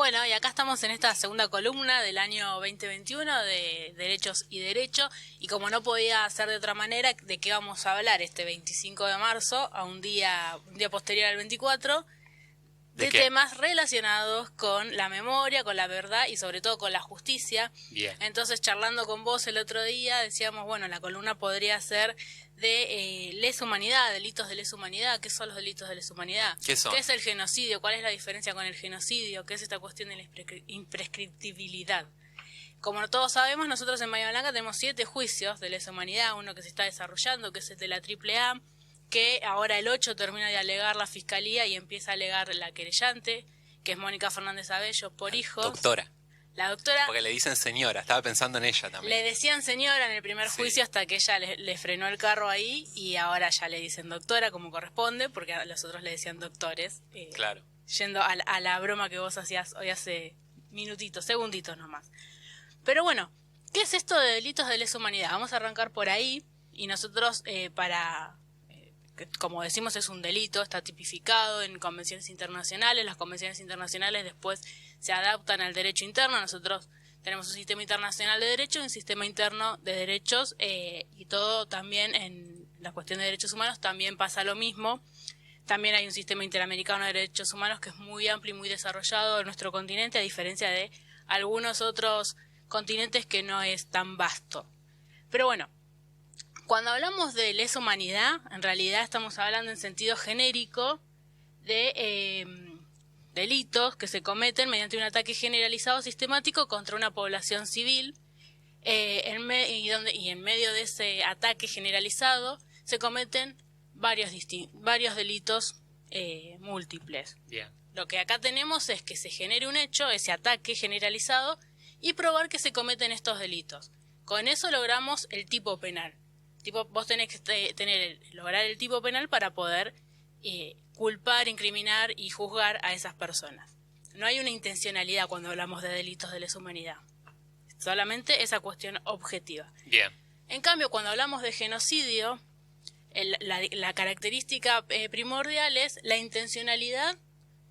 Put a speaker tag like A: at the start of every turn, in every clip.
A: Bueno, y acá estamos en esta segunda columna del año 2021 de Derechos y Derecho, y como no podía ser de otra manera, ¿de qué vamos a hablar este 25 de marzo, a un día posterior al 24? De temas relacionados con la memoria, con la verdad y sobre todo con la justicia.
B: Bien.
A: Entonces, charlando con vos el otro día, decíamos, bueno, la columna podría ser de lesa humanidad, delitos de lesa humanidad. ¿Qué son los delitos de lesa humanidad?
B: ¿Qué son?
A: ¿Qué es el genocidio? ¿Cuál es la diferencia con el genocidio? ¿Qué es esta cuestión de la imprescriptibilidad? Como todos sabemos, nosotros en Bahía Blanca tenemos 7 juicios de lesa humanidad, uno que se está desarrollando, que es el de la AAA, que ahora el 8 termina de alegar la fiscalía y empieza a alegar la querellante, que es Mónica Fernández Abello, por hijos.
B: Doctora.
A: La doctora.
B: Porque le dicen señora, estaba pensando en ella también.
A: Le decían señora en el primer juicio hasta que ella le frenó el carro ahí, y ahora ya le dicen doctora como corresponde, porque a los otros le decían doctores.
B: Claro.
A: Yendo a la broma que vos hacías hoy hace segunditos nomás. Pero bueno, ¿qué es esto de delitos de lesa humanidad? Vamos a arrancar por ahí, y nosotros que, como decimos, es un delito, está tipificado en convenciones internacionales. Las convenciones internacionales después se adaptan al derecho interno. Nosotros tenemos un sistema internacional de derecho y un sistema interno de derechos, y todo también en la cuestión de derechos humanos también pasa lo mismo. También hay un sistema interamericano de derechos humanos que es muy amplio y muy desarrollado en nuestro continente, a diferencia de algunos otros continentes que no es tan vasto. Pero bueno, cuando hablamos de lesa humanidad, en realidad estamos hablando en sentido genérico de delitos que se cometen mediante un ataque generalizado sistemático contra una población civil, y en medio de ese ataque generalizado se cometen varios delitos múltiples.
B: Bien.
A: Lo que acá tenemos es que se genere un hecho, ese ataque generalizado, y probar que se cometen estos delitos. Con eso logramos el tipo penal. Vos tenés que lograr el tipo penal para poder culpar, incriminar y juzgar a esas personas. No hay una intencionalidad cuando hablamos de delitos de lesa humanidad. Solamente esa cuestión objetiva.
B: Bien.
A: En cambio, cuando hablamos de genocidio, la característica primordial es la intencionalidad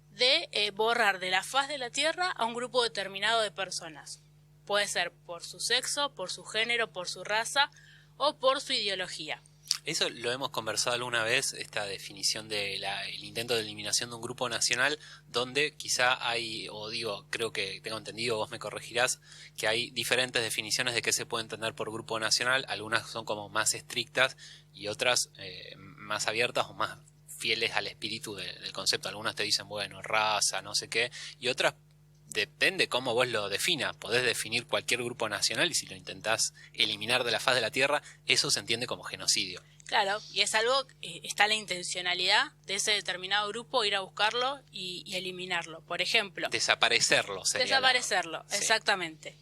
A: de borrar de la faz de la tierra a un grupo determinado de personas. Puede ser por su sexo, por su género, por su raza o por su ideología.
B: Eso lo hemos conversado alguna vez, esta definición de el intento de eliminación de un grupo nacional, donde quizá hay, creo que tengo entendido, vos me corregirás, que hay diferentes definiciones de qué se puede entender por grupo nacional. Algunas son como más estrictas y otras más abiertas o más fieles al espíritu del concepto. Algunas te dicen, bueno, raza, no sé qué, y otras depende cómo vos lo definas. Podés definir cualquier grupo nacional y si lo intentás eliminar de la faz de la tierra, eso se entiende como genocidio.
A: Claro, y es algo, está la intencionalidad de ese determinado grupo, ir a buscarlo y eliminarlo. Por ejemplo,
B: desaparecerlo sería.
A: Desaparecerlo,
B: Sí.
A: Exactamente.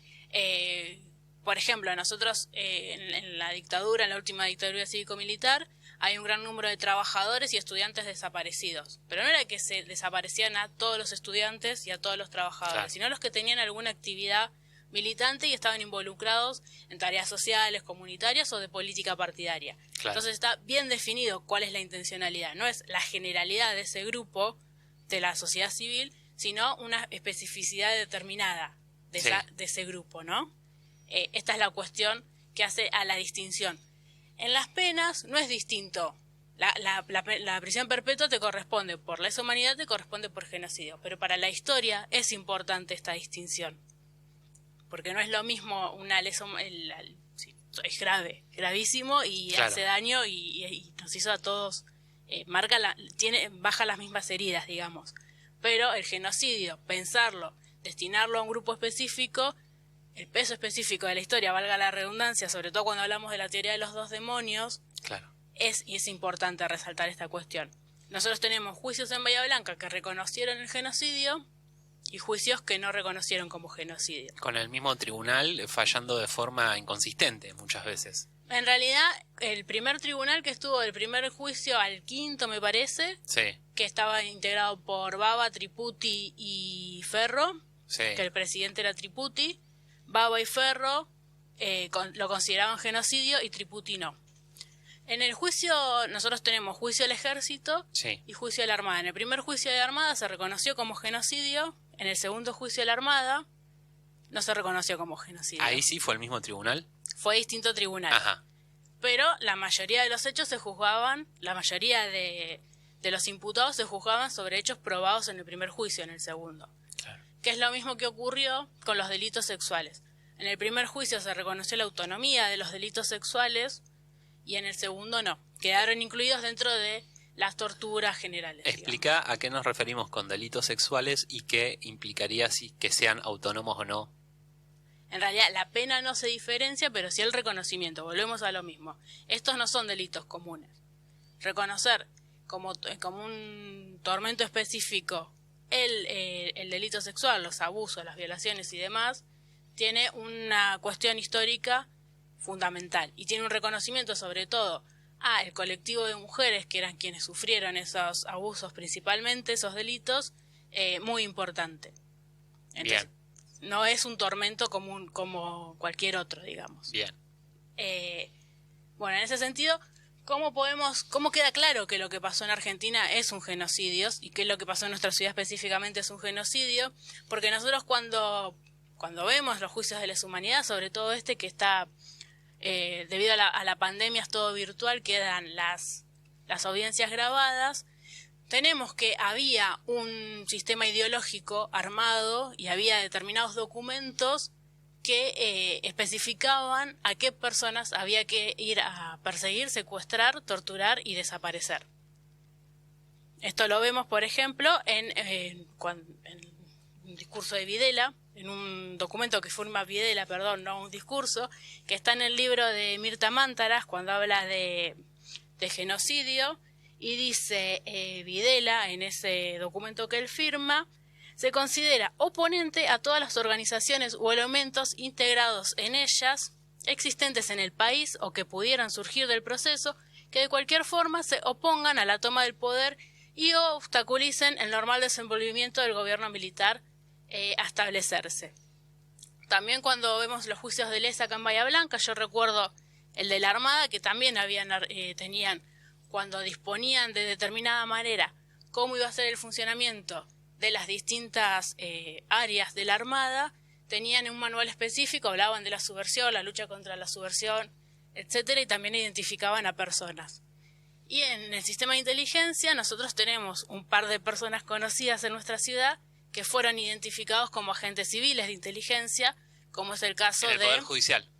A: Por ejemplo, nosotros en la dictadura, en la última dictadura cívico-militar, hay un gran número de trabajadores y estudiantes desaparecidos. Pero no era que se desaparecían a todos los estudiantes y a todos los trabajadores,
B: Claro.
A: sino los que tenían alguna actividad militante y estaban involucrados en tareas sociales, comunitarias o de política partidaria.
B: Claro.
A: Entonces está bien definido cuál es la intencionalidad. No es la generalidad de ese grupo, de la sociedad civil, sino una especificidad determinada de ese grupo, ¿no? Esta es la cuestión que hace a la distinción. En las penas no es distinto. La prisión perpetua te corresponde por lesa humanidad, te corresponde por genocidio. Pero para la historia es importante esta distinción. Porque no es lo mismo una lesa humanidad. Es grave, gravísimo y
B: Claro.
A: hace daño y nos hizo a todos, baja las mismas heridas, digamos. Pero el genocidio, pensarlo, destinarlo a un grupo específico, el peso específico de la historia, valga la redundancia, sobre todo cuando hablamos de la teoría de los dos demonios,
B: Claro.
A: es importante resaltar esta cuestión. Nosotros tenemos juicios en Bahía Blanca que reconocieron el genocidio y juicios que no reconocieron como genocidio.
B: Con el mismo tribunal fallando de forma inconsistente muchas veces.
A: En realidad, el primer tribunal que estuvo del primer juicio al quinto, me parece,
B: Sí.
A: que estaba integrado por Baba, Triputi y Ferro,
B: Sí.
A: que el presidente era Triputi. Baba y Ferro lo consideraban genocidio y Triputi no. En el juicio, nosotros tenemos juicio del ejército
B: Sí.
A: y juicio de la armada. En el primer juicio de la armada se reconoció como genocidio en el segundo juicio de la Armada no se reconoció como genocidio.
B: Ahí sí fue el mismo tribunal.
A: Fue distinto tribunal.
B: Ajá.
A: Pero la mayoría de los hechos se juzgaban, la mayoría de los imputados se juzgaban sobre hechos probados en el primer juicio, en el segundo.
B: Claro.
A: Que es lo mismo que ocurrió con los delitos sexuales. En el primer juicio se reconoció la autonomía de los delitos sexuales y en el segundo no. Quedaron incluidos dentro de las torturas generales.
B: Explica a qué nos referimos con delitos sexuales y qué implicaría si que sean autónomos o no.
A: En realidad la pena no se diferencia, pero sí el reconocimiento. Volvemos a lo mismo. Estos no son delitos comunes. Reconocer como un tormento específico el delito sexual, los abusos, las violaciones y demás, tiene una cuestión histórica fundamental y tiene un reconocimiento sobre todo al colectivo de mujeres que eran quienes sufrieron esos abusos, principalmente esos delitos, muy importante. Entonces,
B: Bien.
A: no es un tormento común como cualquier otro, digamos.
B: Bien.
A: Bueno, en ese sentido, ¿cómo queda claro que lo que pasó en Argentina es un genocidio y que lo que pasó en nuestra ciudad específicamente es un genocidio? Porque nosotros cuando vemos los juicios de lesa humanidad, sobre todo este que está, debido a la pandemia es todo virtual, quedan las audiencias grabadas, tenemos que había un sistema ideológico armado y había determinados documentos que especificaban a qué personas había que ir a perseguir, secuestrar, torturar y desaparecer. Esto lo vemos, por ejemplo, en un discurso de Videla, en un documento que firma Videla, no un discurso, que está en el libro de Mirta Mántaras cuando habla de genocidio, y dice Videla, en ese documento que él firma, se considera oponente a todas las organizaciones o elementos integrados en ellas, existentes en el país o que pudieran surgir del proceso, que de cualquier forma se opongan a la toma del poder y obstaculicen el normal desenvolvimiento del gobierno militar a establecerse. También cuando vemos los juicios de lesa acá en Bahía Blanca, yo recuerdo el de la Armada, que también tenían, cuando disponían de determinada manera cómo iba a ser el funcionamiento de las distintas áreas de la Armada, tenían un manual específico, hablaban de la subversión, la lucha contra la subversión, etcétera, y también identificaban a personas. Y en el sistema de inteligencia nosotros tenemos un par de personas conocidas en nuestra ciudad que fueron identificados como agentes civiles de inteligencia, como es el caso
B: En el Poder Judicial.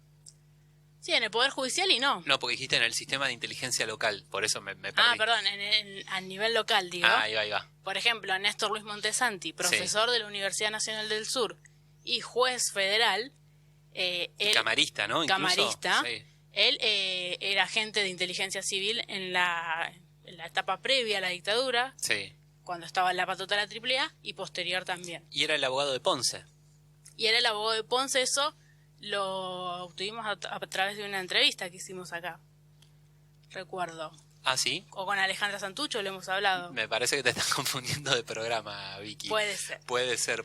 A: Sí, en el Poder Judicial y no.
B: No, porque dijiste en el sistema de inteligencia local, por eso me perdí.
A: Perdón, a nivel local, digo.
B: Ahí va.
A: Por ejemplo, Néstor Luis Montesanti, profesor de la Universidad Nacional del Sur y juez federal.
B: Camarista, ¿no?
A: Camarista.
B: Incluso, sí.
A: Él era agente de inteligencia civil en la etapa previa a la dictadura,
B: sí,
A: cuando estaba en la patota de la AAA, y posterior también.
B: Y era el abogado de Ponce.
A: Y era el abogado de Ponce, eso lo obtuvimos a través de una entrevista que hicimos acá. Recuerdo.
B: ¿Ah, sí?
A: O con Alejandra Santucho lo hemos hablado.
B: Me parece que te estás confundiendo de programa, Vicky.
A: Puede ser.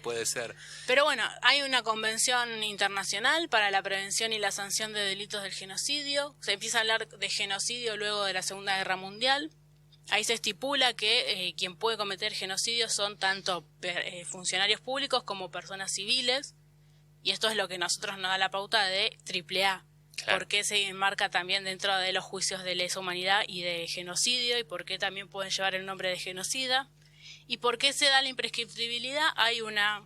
B: Puede ser.
A: Pero bueno, hay una convención internacional para la prevención y la sanción de delitos del genocidio. Se empieza a hablar de genocidio luego de la Segunda Guerra Mundial. Ahí se estipula que quien puede cometer genocidio son tanto funcionarios públicos como personas civiles. Y esto es lo que nosotros nos da la pauta de AAA.
B: Claro.
A: ¿Por qué se enmarca también dentro de los juicios de lesa humanidad y de genocidio? ¿Y por qué también pueden llevar el nombre de genocida? ¿Y por qué se da la imprescriptibilidad? La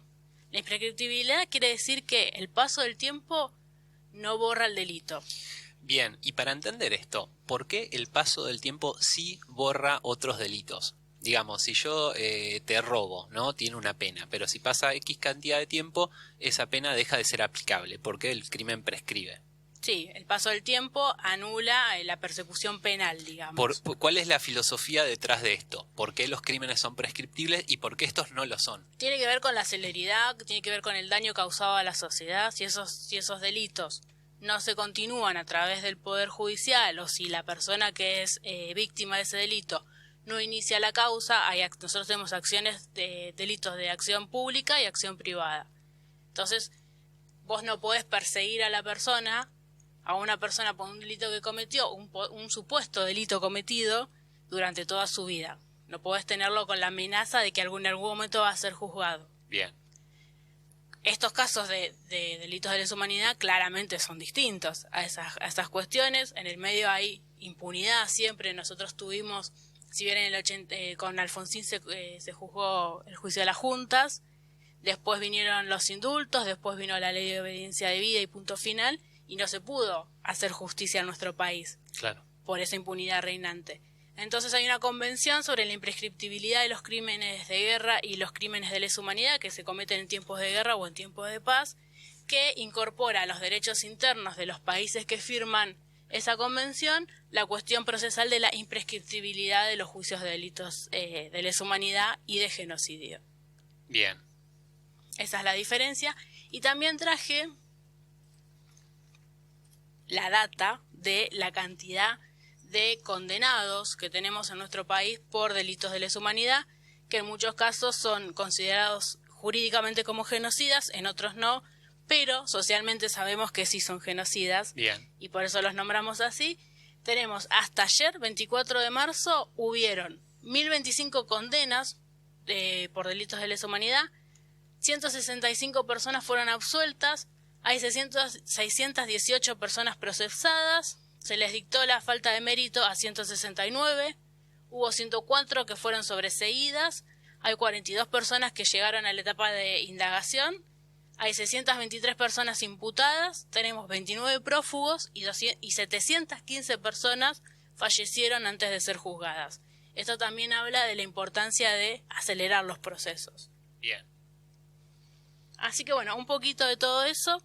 A: imprescriptibilidad quiere decir que el paso del tiempo no borra el delito.
B: Bien, y para entender esto, ¿por qué el paso del tiempo sí borra otros delitos? Digamos, si yo te robo, ¿no? Tiene una pena, pero si pasa X cantidad de tiempo, esa pena deja de ser aplicable, porque el crimen prescribe.
A: Sí, el paso del tiempo anula la persecución penal, digamos.
B: ¿Cuál es la filosofía detrás de esto? ¿Por qué los crímenes son prescriptibles y por qué estos no lo son?
A: Tiene que ver con la celeridad, tiene que ver con el daño causado a la sociedad. Si esos delitos no se continúan a través del Poder Judicial o si la persona que es víctima de ese delito no inicia la causa, nosotros tenemos acciones de delitos de acción pública y acción privada. Entonces, vos no podés perseguir a una persona por un delito que cometió, un supuesto delito cometido durante toda su vida. No podés tenerlo con la amenaza de que en algún momento va a ser juzgado.
B: Bien.
A: estos casos de delitos de lesa humanidad claramente son distintos a estas cuestiones. En el medio hay impunidad siempre. Nosotros tuvimos, si bien en el con Alfonsín se juzgó el juicio de las juntas, después vinieron los indultos, después vino la ley de obediencia debida y punto final, y no se pudo hacer justicia en nuestro país.
B: Claro.
A: Por esa impunidad reinante. Entonces hay una convención sobre la imprescriptibilidad de los crímenes de guerra y los crímenes de lesa humanidad que se cometen en tiempos de guerra o en tiempos de paz, que incorpora a los derechos internos de los países que firman esa convención la cuestión procesal de la imprescriptibilidad de los juicios de delitos de lesa humanidad y de genocidio.
B: Bien.
A: Esa es la diferencia. Y también traje la data de la cantidad de condenados que tenemos en nuestro país por delitos de lesa humanidad, que en muchos casos son considerados jurídicamente como genocidas, en otros no, pero socialmente sabemos que sí son genocidas.
B: Bien.
A: Y por eso los nombramos así. Tenemos hasta ayer, 24 de marzo, hubieron 1025 condenas por delitos de lesa humanidad, 165 personas fueron absueltas, hay 618 personas procesadas, se les dictó la falta de mérito a 169, hubo 104 que fueron sobreseídas, hay 42 personas que llegaron a la etapa de indagación, hay 623 personas imputadas, tenemos 29 prófugos y 715 personas fallecieron antes de ser juzgadas. Esto también habla de la importancia de acelerar los procesos.
B: Bien.
A: Así que bueno, un poquito de todo eso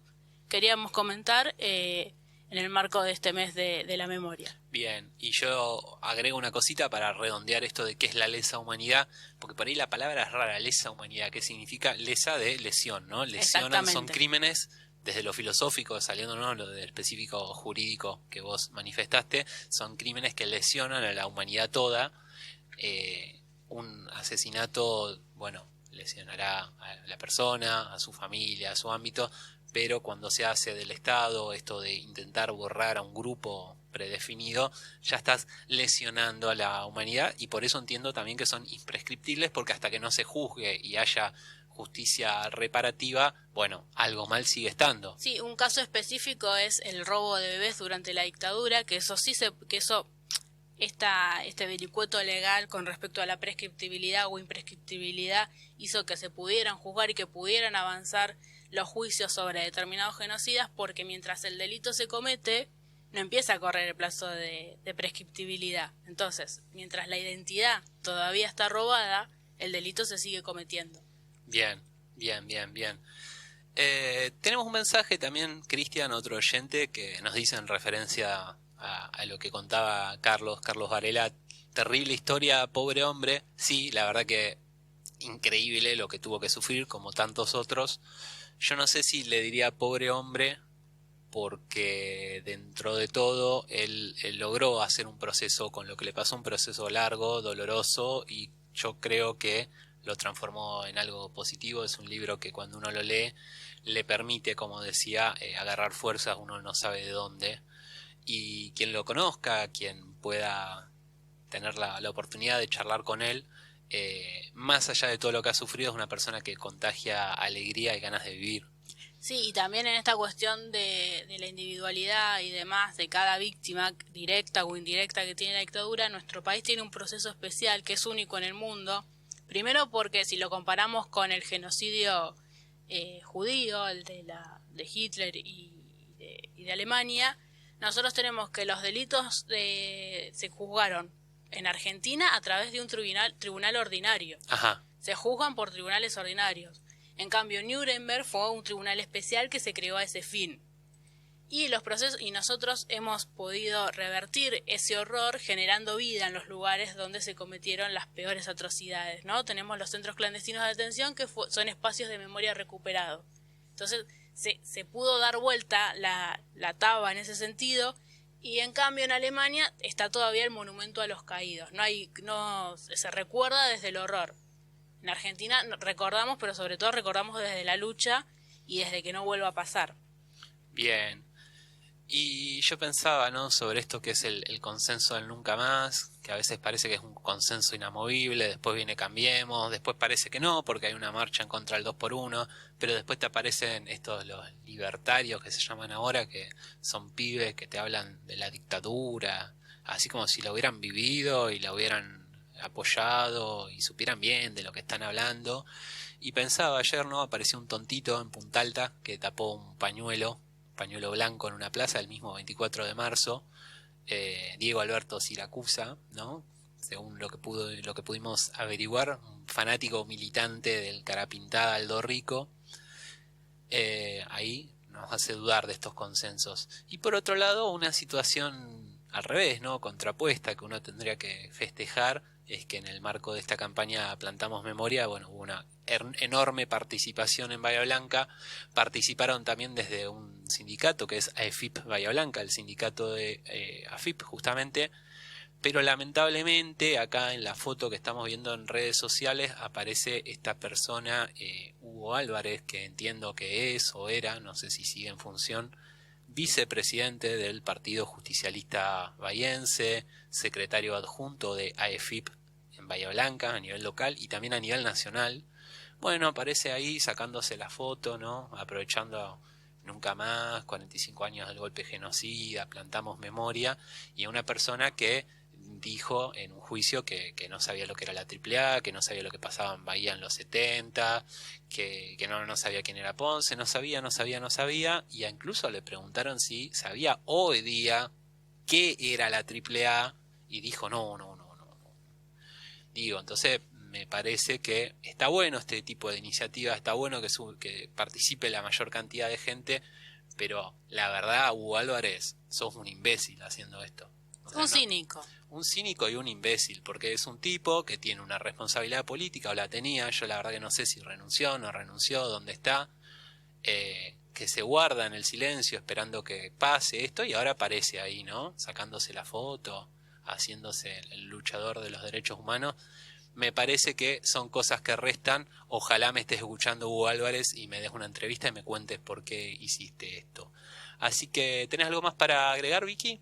A: queríamos comentar en el marco de este mes de la memoria.
B: Bien, y yo agrego una cosita para redondear esto de qué es la lesa humanidad, porque por ahí la palabra es rara, lesa humanidad, que significa lesa de lesión, ¿no? Lesionan, son crímenes desde lo filosófico, saliéndonos lo del específico jurídico que vos manifestaste, son crímenes que lesionan a la humanidad toda. Un asesinato, bueno, lesionará a la persona, a su familia, a su ámbito, pero cuando se hace del Estado esto de intentar borrar a un grupo predefinido, ya estás lesionando a la humanidad, y por eso entiendo también que son imprescriptibles, porque hasta que no se juzgue y haya justicia reparativa, bueno, algo mal sigue estando.
A: Sí, un caso específico es el robo de bebés durante la dictadura, que eso sí este vericueto legal con respecto a la prescriptibilidad o imprescriptibilidad hizo que se pudieran juzgar y que pudieran avanzar los juicios sobre determinados genocidas, porque mientras el delito se comete no empieza a correr el plazo de prescriptibilidad. Entonces, mientras la identidad todavía está robada, el delito se sigue cometiendo.
B: Bien. Tenemos un mensaje también, Cristian, otro oyente, que nos dice en referencia a lo que contaba Carlos Varela. Terrible historia, pobre hombre. Sí, la verdad que increíble lo que tuvo que sufrir, como tantos otros. Yo no sé si le diría pobre hombre, porque dentro de todo él logró hacer un proceso con lo que le pasó, un proceso largo, doloroso, y yo creo que lo transformó en algo positivo. Es un libro que cuando uno lo lee le permite, como decía, agarrar fuerzas, uno no sabe de dónde, y quien lo conozca, quien pueda tener la oportunidad de charlar con él, más allá de todo lo que ha sufrido, es una persona que contagia alegría y ganas de vivir.
A: Sí, y también en esta cuestión de la individualidad y demás de cada víctima, directa o indirecta, que tiene la dictadura, nuestro país tiene un proceso especial que es único en el mundo. Primero porque si lo comparamos con el genocidio judío, el de Hitler y de Alemania, nosotros tenemos que los delitos se juzgaron en Argentina a través de un tribunal ordinario.
B: Ajá.
A: Se juzgan por tribunales ordinarios. En cambio, Nuremberg fue un tribunal especial que se creó a ese fin. Y nosotros hemos podido revertir ese horror generando vida en los lugares donde se cometieron las peores atrocidades, ¿no? Tenemos los centros clandestinos de detención, que son espacios de memoria recuperado. Entonces, se pudo dar vuelta la taba en ese sentido. Y en cambio en Alemania está todavía el monumento a los caídos. No se recuerda desde el horror. En Argentina recordamos, pero sobre todo recordamos desde la lucha y desde que no vuelva a pasar.
B: Bien. Y yo pensaba, ¿no?, sobre esto que es el consenso del nunca más, que a veces parece que es un consenso inamovible, después viene Cambiemos, después parece que no, porque hay una marcha en contra del 2x1, pero después te aparecen estos los libertarios que se llaman ahora, que son pibes que te hablan de la dictadura, así como si la hubieran vivido y la hubieran apoyado y supieran bien de lo que están hablando. Y pensaba ayer, ¿no?, apareció un tontito en Punta Alta que tapó un pañuelo blanco en una plaza el mismo 24 de marzo, Diego Alberto Siracusa, ¿no?, según lo que pudimos averiguar, un fanático militante del cara pintada Aldo Rico. Ahí nos hace dudar de estos consensos. Y por otro lado, una situación al revés, ¿no?, contrapuesta, que uno tendría que festejar, es que en el marco de esta campaña Plantamos Memoria, bueno, hubo una enorme participación en Bahía Blanca. Participaron también desde un sindicato que es AFIP Bahía Blanca, el sindicato de AFIP justamente, pero lamentablemente acá en la foto que estamos viendo en redes sociales aparece esta persona, Hugo Álvarez, que entiendo que es o era, no sé si sigue en función, vicepresidente del Partido Justicialista Bahiense, secretario adjunto de AFIP en Bahía Blanca a nivel local y también a nivel nacional. Bueno, aparece ahí sacándose la foto, ¿no?, aprovechando nunca más, 45 años del golpe genocida, Plantamos Memoria, y a una persona que dijo en un juicio que no sabía lo que era la AAA, que no sabía lo que pasaba en Bahía en los 70, que no sabía quién era Ponce, no sabía, y incluso le preguntaron si sabía hoy día qué era la AAA, y dijo no. Digo, entonces me parece que está bueno este tipo de iniciativa, está bueno que participe la mayor cantidad de gente, pero la verdad, Hugo Álvarez, sos un imbécil haciendo esto. O sea,
A: Un cínico.
B: un cínico y un imbécil, porque es un tipo que tiene una responsabilidad política, o la tenía, yo la verdad que no sé si renunció, no renunció, dónde está, que se guarda en el silencio esperando que pase esto, y ahora aparece ahí, ¿no?, sacándose la foto, haciéndose el luchador de los derechos humanos. Me parece que son cosas que restan. Ojalá me estés escuchando, Hugo Álvarez, y me des una entrevista y me cuentes por qué hiciste esto. Así que, ¿tenés algo más para agregar, Vicky?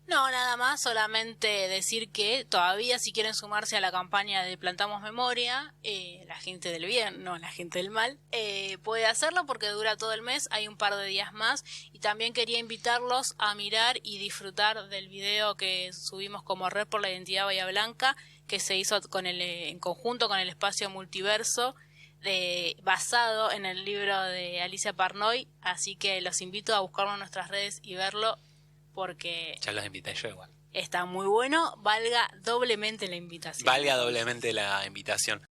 A: No, nada más, solamente decir que todavía si quieren sumarse a la campaña de Plantamos Memoria, la gente del bien, no la gente del mal, puede hacerlo porque dura todo el mes, hay un par de días más, y también quería invitarlos a mirar y disfrutar del video que subimos como Red por la Identidad Bahía Blanca, que se hizo en conjunto con el Espacio Multiverso, basado en el libro de Alicia Parnoy, así que los invito a buscarlo en nuestras redes y verlo, porque
B: Ya los invité yo igual.
A: está muy bueno, valga doblemente la invitación.
B: Valga doblemente la invitación.